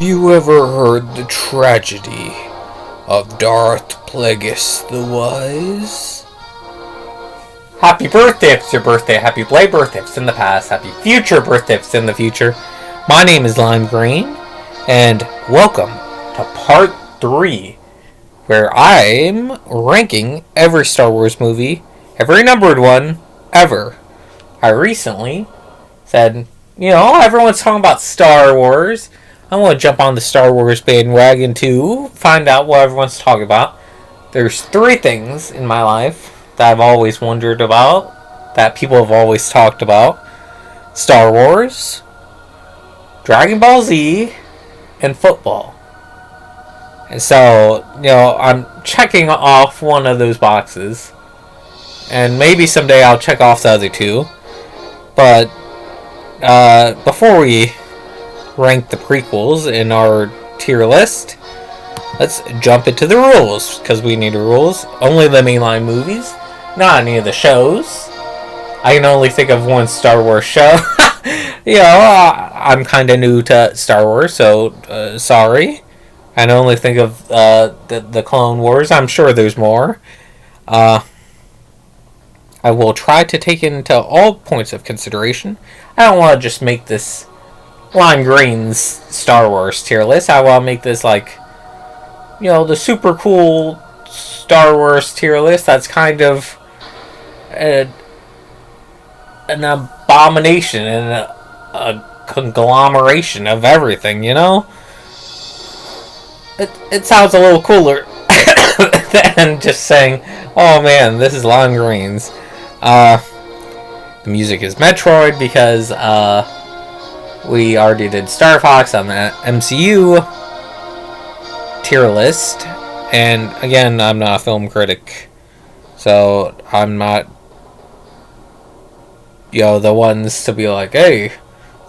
You ever heard the tragedy of Darth Plagueis the Wise? Happy birthday if it's your birthday. Happy belated birthday if it's in the past. Happy future birthday if it's in the future. My name is Lime Green, and welcome to part 3, where I'm ranking every Star Wars movie, every numbered one, ever. I recently said, everyone's talking about Star Wars. I want to jump on the Star Wars bandwagon to find out what everyone's talking about. There's 3 things in my life that I've always wondered about, that people have always talked about. Star Wars, Dragon Ball Z, and football. And so, I'm checking off one of those boxes. And maybe someday I'll check off the other 2. But before we rank the prequels in our tier list, let's jump into the rules, because we need rules. Only the mainline movies, not any of the shows. I can only think of one Star Wars show. I'm kind of new to Star Wars, so sorry. I can only think of the Clone Wars. I'm sure there's more. I will try to take into all points of consideration. I don't want to just make this Lime Green's Star Wars tier list. I want to make this the super cool Star Wars tier list that's kind of an abomination and a conglomeration of everything, It sounds a little cooler than just saying, oh man, this is Lime Green's. The music is Metroid because we already did Star Fox on the MCU tier list. And again, I'm not a film critic, so I'm not the ones to be like, hey,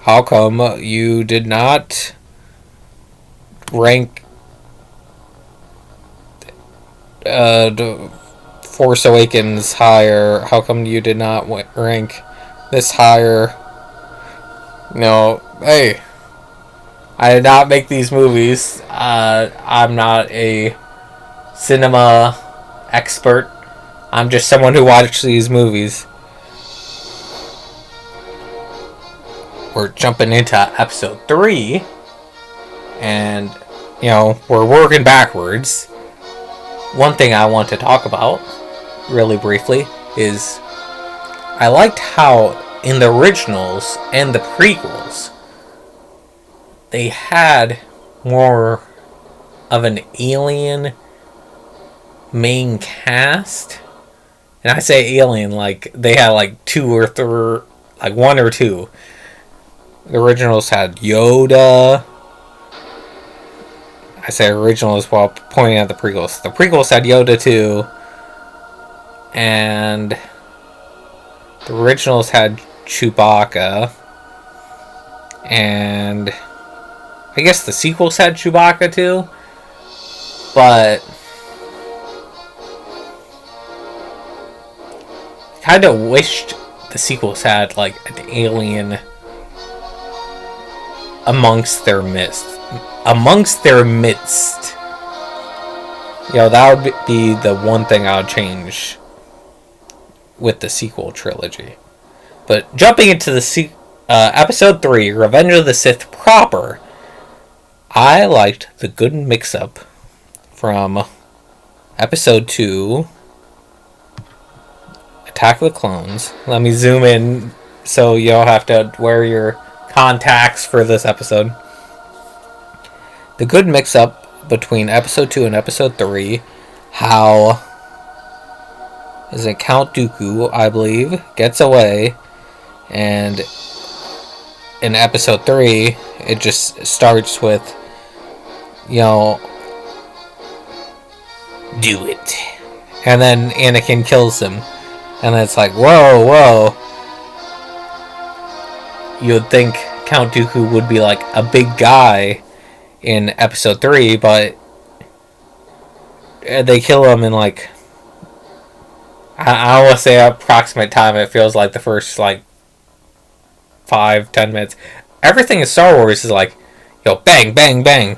how come you did not rank Force Awakens higher? How come you did not rank this higher? Hey, I did not make these movies. I'm not a cinema expert. I'm just someone who watched these movies. We're jumping into episode 3, and we're working backwards. One thing I want to talk about really briefly is I liked how in the originals and the prequels they had more of an alien main cast. And I say alien like they had like 2 or 3, like 1 or 2. The originals had Yoda. I say originals while pointing at the prequels. The prequels had Yoda too. And the originals had Chewbacca. And I guess the sequels had Chewbacca too. But kind of wished the sequels had like an alien amongst their midst. That would be the one thing I would change with the sequel trilogy. But jumping into the episode 3, Revenge of the Sith proper, I liked the good mix-up from episode 2, Attack of the Clones. Let me zoom in so you don't have to wear your contacts for this episode. The good mix-up between episode 2 and episode 3, how is it Count Dooku, I believe, gets away, and in episode 3 it just starts with do it, and then Anakin kills him, and then it's like whoa. You would think Count Dooku would be like a big guy in episode 3, but they kill him in like, I want to say approximate time. It feels like the first like 5-10 minutes. Everything in Star Wars is like, bang, bang, bang.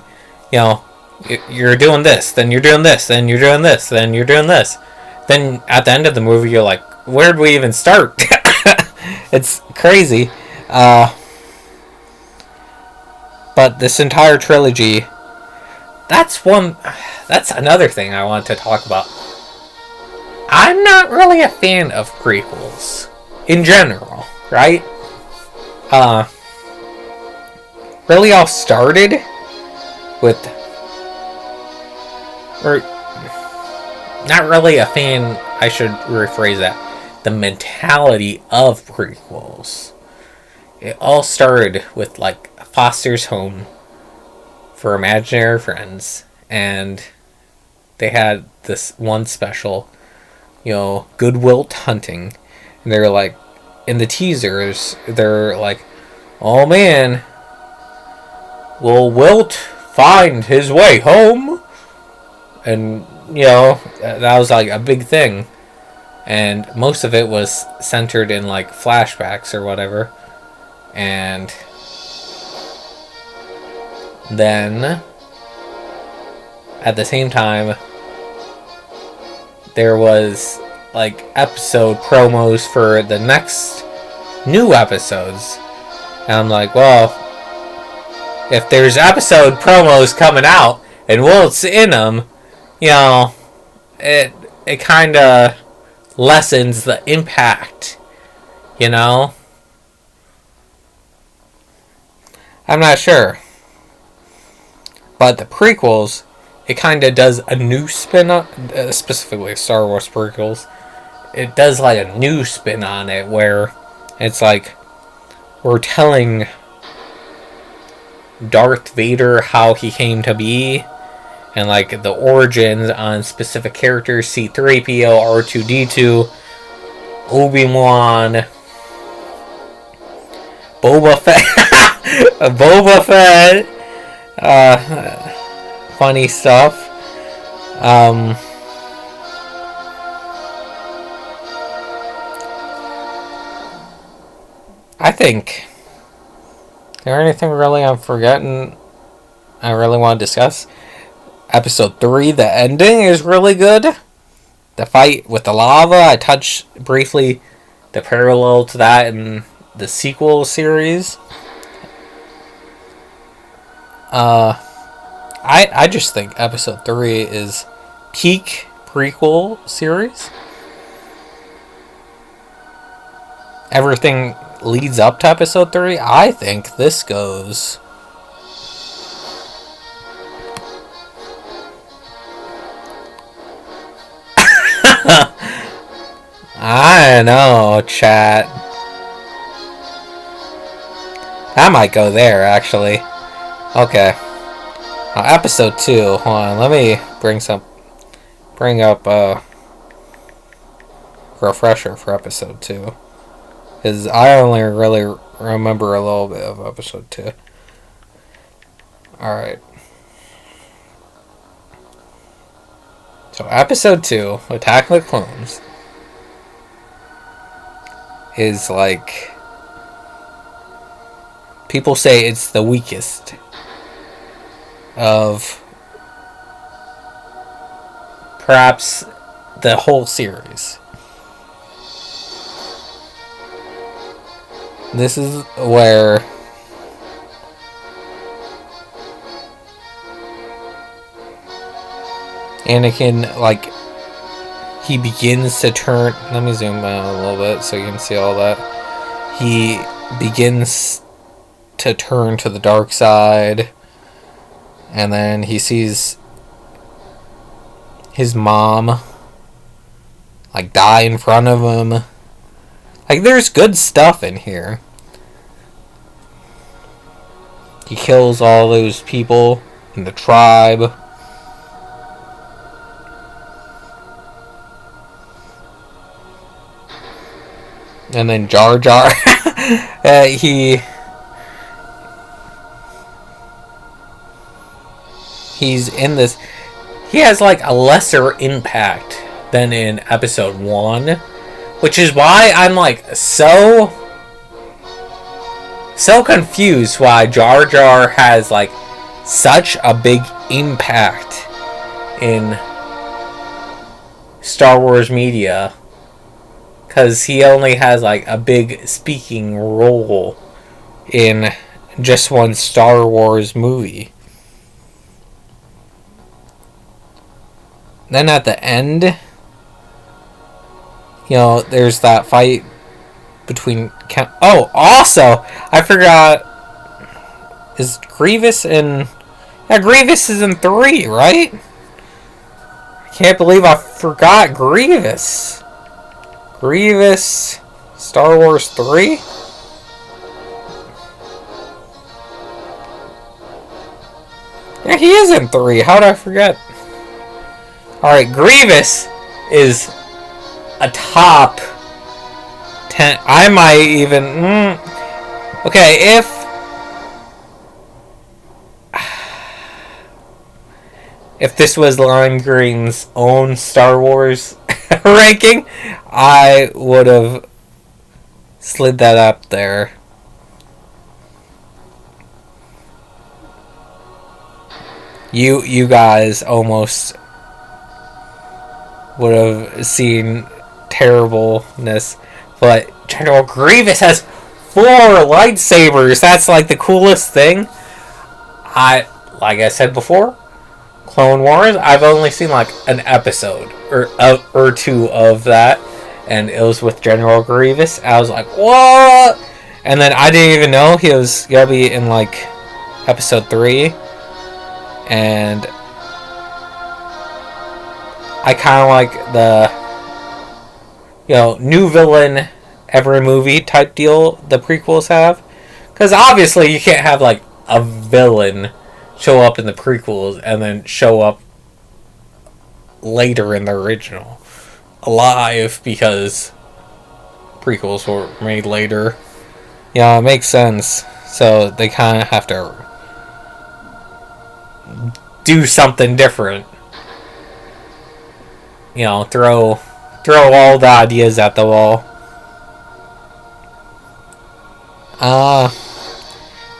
You're doing this, then you're doing this, then you're doing this, then you're doing this. Then at the end of the movie, you're like, where'd we even start? It's crazy. But this entire trilogy, that's another thing I want to talk about. I'm not really a fan of prequels in general, right? Really all started with, or not really a fan, I should rephrase that, the mentality of prequels. It all started with like Foster's Home for Imaginary Friends, and they had this one special, Good Will Hunting, and they're like, in the teasers, they're like, oh man, will Wilt find his way home? And, that was like a big thing. And most of it was centered in like flashbacks or whatever. And then, at the same time, there was like episode promos for the next new episodes. And I'm like, well, if there's episode promos coming out and Wilt's in them, it kind of lessens the impact, I'm not sure. But the prequels, it kind of does a new spin on, specifically Star Wars prequels, it does like a new spin on it where it's like we're telling Darth Vader how he came to be, and like the origins on specific characters, C-3PO, R2-D2, Obi-Wan, Boba Fett, funny stuff. I think, is there anything really I'm forgetting I really want to discuss? Episode 3, the ending is really good. The fight with the lava, I touched briefly the parallel to that in the sequel series. I just think episode 3 is peak prequel series. Everything leads up to episode 3. I think this goes I know, chat. I might go there, actually. Okay. Episode 2. Hold on, let me bring up a refresher for episode 2. Because I only really remember a little bit of episode 2. Alright. So episode 2, Attack of the Clones, is like, people say it's the weakest of perhaps the whole series. This is where Anakin, like, he begins to turn. Let me zoom out a little bit so you can see all that. He begins to turn to the dark side, and then he sees his mom like die in front of him. Like, there's good stuff in here. He kills all those people in the tribe. And then Jar Jar, he's in this. He has like a lesser impact than in episode 1, which is why I'm like so so confused why Jar Jar has like such a big impact in Star Wars media, because he only has like a big speaking role in just one Star Wars movie. Then at the end, you know, there's that fight between oh, also I forgot, is Grievous in, yeah, Grievous is in 3, right? I can't believe I forgot Grievous. Grievous, Star Wars 3? Yeah, he is in 3. How did I forget? Alright, Grievous is a top 10. I might even... okay, if this was Lime Green's own Star Wars ranking, I would have slid that up there. You guys almost would have seen terribleness, but General Grievous has 4 lightsabers. That's like the coolest thing. Like I said before, Clone Wars, I've only seen like an episode or 2 of that, and it was with General Grievous. I was like, what? And then I didn't even know he was gonna be in like episode 3, and I kind of like the, you know, new villain every movie type deal the prequels have, because obviously you can't have like a villain show up in the prequels and then show up later in the original alive, because prequels were made later. Yeah, it makes sense. So they kind of have to do something different. You know, throw all the ideas at the wall.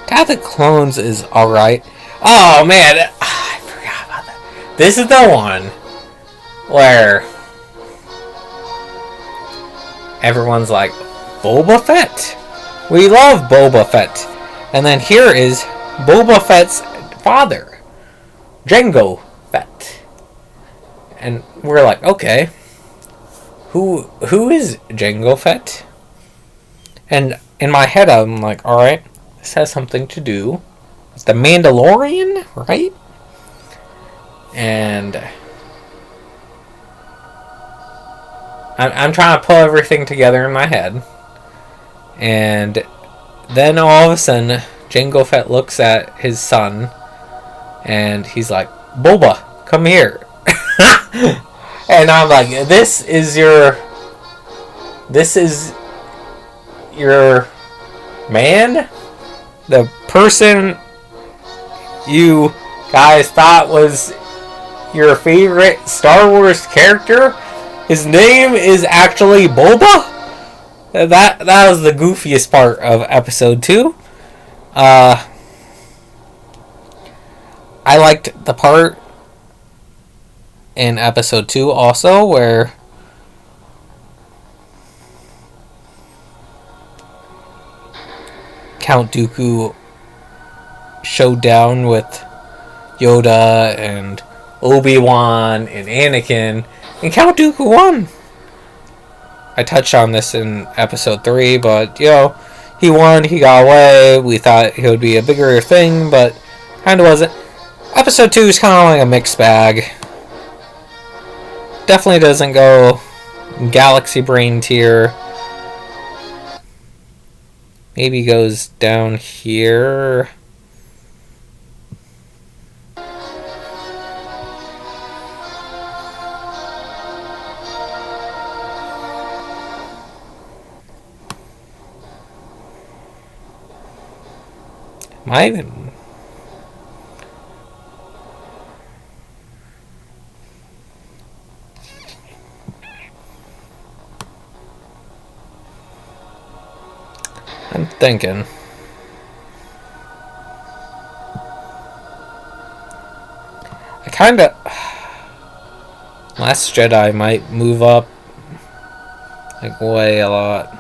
Attack of the Clones is alright. Oh man, I forgot about that. This is the one where everyone's like, Boba Fett. We love Boba Fett. And then here is Boba Fett's father, Jango Fett. And we're like, okay, who is Jango Fett? And in my head, I'm like, alright, this has something to do with the Mandalorian, right? And I'm trying to pull everything together in my head. And then all of a sudden, Jango Fett looks at his son, and he's like, Boba, come here. And I'm like, this is your man? The person you guys thought was your favorite Star Wars character? His name is actually Boba? That was the goofiest part of episode 2. I liked the part in episode 2 also where Count Dooku showed down with Yoda and Obi-Wan and Anakin, and Count Dooku won. I touched on this in episode 3, but, you know, he won, he got away. We thought he would be a bigger thing, but kind of wasn't. Episode 2 is kind of like a mixed bag. Definitely doesn't go Galaxy Brain tier. Maybe goes down here. Might even. I'm thinking. I kind of... Last Jedi might move up, like, way a lot.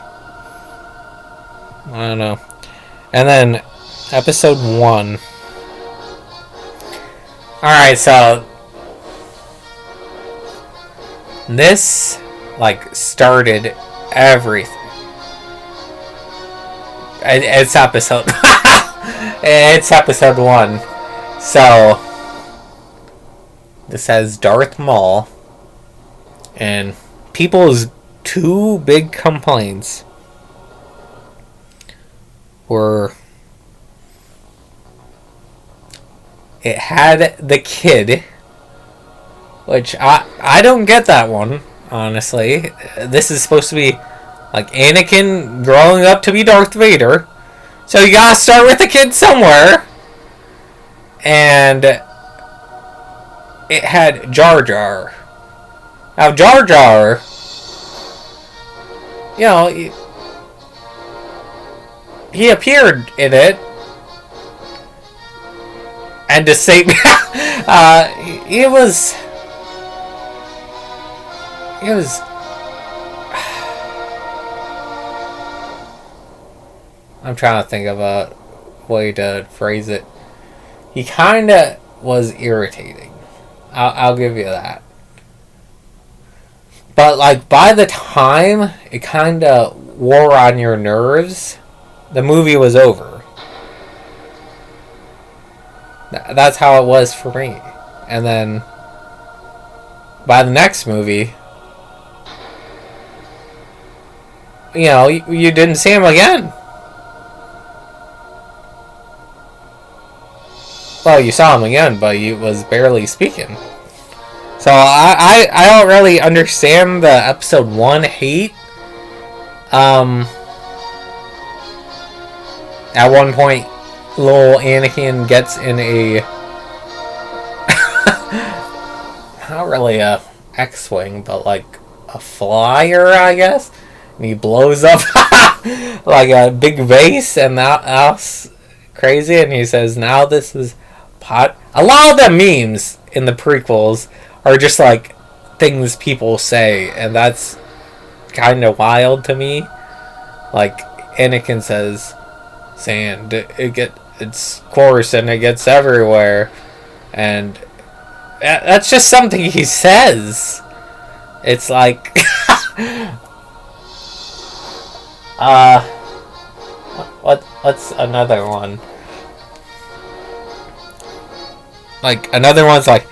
I don't know. And then, episode 1. Alright, so... This, like, started everything. It's episode... It's episode 1. So... This has Darth Maul. And people's 2 big complaints were... It had the kid, which I don't get that one, honestly. This is supposed to be like Anakin growing up to be Darth Vader, so you gotta start with the kid somewhere. And it had Jar Jar. Now Jar Jar, you know, he appeared in it. And to say, it was, I'm trying to think of a way to phrase it. He kind of was irritating. I'll give you that. But, like, by the time it kind of wore on your nerves, the movie was over. That's how it was for me. And then by the next movie, you know, you didn't see him again. Well, you saw him again, but he was barely speaking. So I don't really understand the episode 1 hate. At one point, little Anakin gets in a not really a X-wing, but like a flyer, I guess, and he blows up like a big vase, and that's crazy. And he says, "Now this is pot." A lot of the memes in the prequels are just like things people say, and that's kind of wild to me. Like Anakin says, "Sand, it's coarse and it gets everywhere," and that's just something he says. It's like, what's another one? Like another one's like,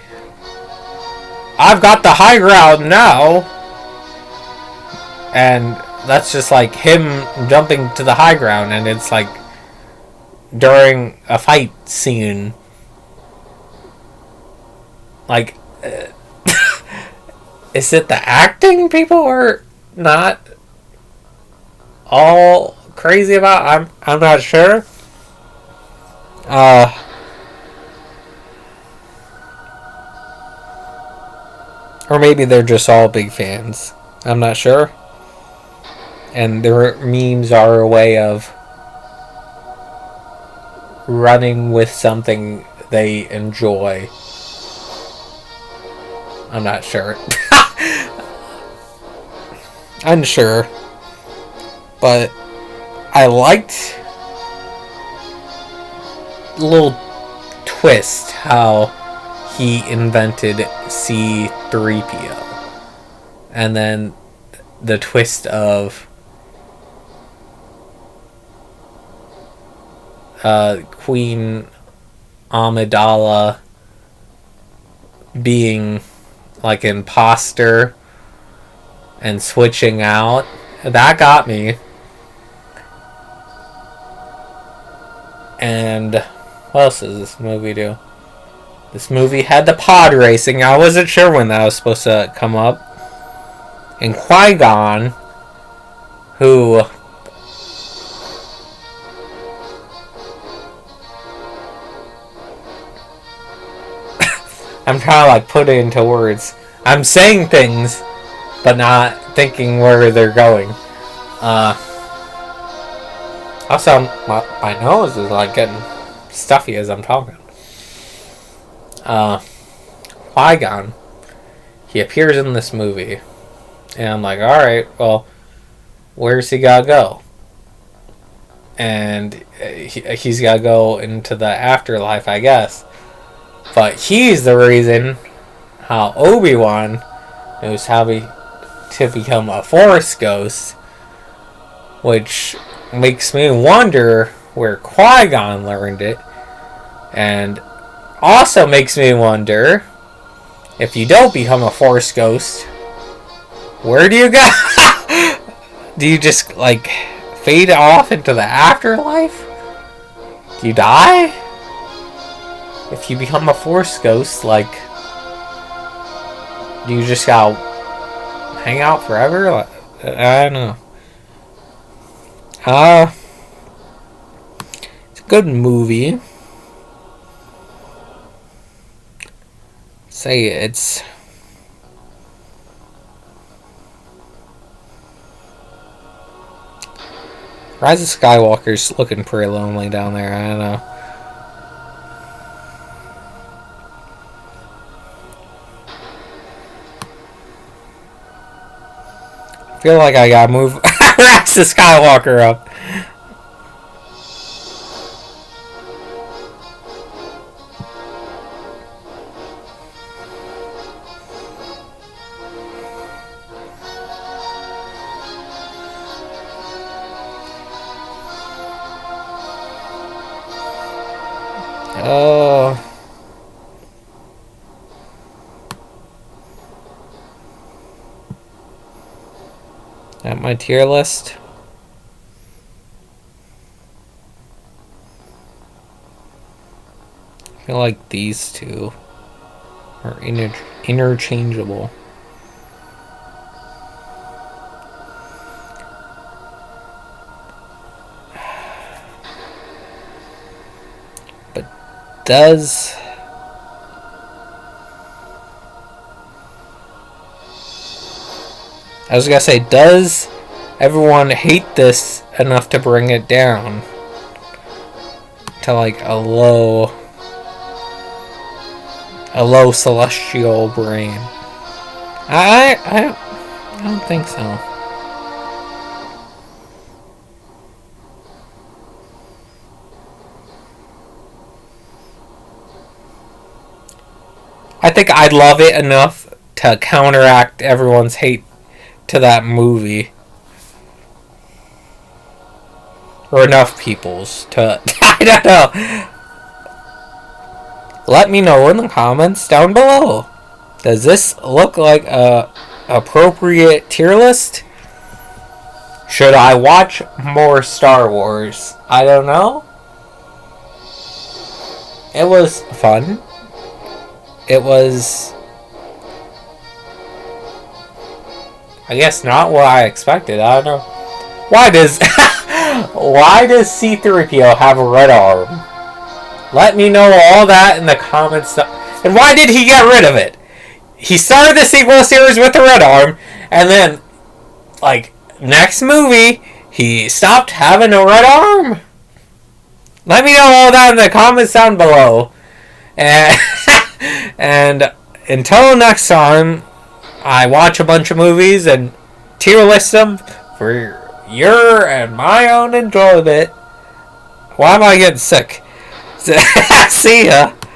"I've got the high ground now," and that's just like him jumping to the high ground, and it's like during a fight scene. Like, is it the acting people are not all crazy about? I'm not sure. Or maybe they're just all big fans. I'm not sure. And their memes are a way of running with something they enjoy. I'm not sure. Unsure. But I liked a little twist how he invented C-3PO. And then the twist of Queen Amidala being like an imposter and switching out. That got me. And what else does this movie do? This movie had the pod racing. I wasn't sure when that was supposed to come up. And Qui-Gon, who I'm trying to like put it into words. I'm saying things, but not thinking where they're going. Also, my nose is like getting stuffy as I'm talking. Qui-Gon. He appears in this movie. And I'm like, alright, well, where's he gotta go? And he's gotta go into the afterlife, I guess. But he's the reason how Obi-Wan knows how to become a Force ghost. Which makes me wonder where Qui-Gon learned it. And also makes me wonder, if you don't become a Force ghost, where do you go? Do you just, like, fade off into the afterlife? Do you die? If you become a Force ghost, like, do you just gotta hang out forever? Like, I don't know. It's a good movie. Say it's Rise of Skywalker's looking pretty lonely down there. I don't know. I feel like I gotta move Rise of Skywalker up. Oh. At my tier list. I feel like these two are interchangeable. But does I was gonna say, does everyone hate this enough to bring it down to like a low celestial brain? I don't think so. I think I'd love it enough to counteract everyone's hate to that movie. Or enough people's to... I don't know. Let me know in the comments down below. Does this look like a appropriate tier list? Should I watch more Star Wars? I don't know. It was fun. It was... I guess not what I expected. I don't know. Why does C-3PO have a red arm? Let me know all that in the comments. And why did he get rid of it? He started the sequel series with a red arm, and then, like, next movie, he stopped having a red arm. Let me know all that in the comments down below. And, and until next time, I watch a bunch of movies and tier list them for your and my own enjoyment. Why am I getting sick? See ya.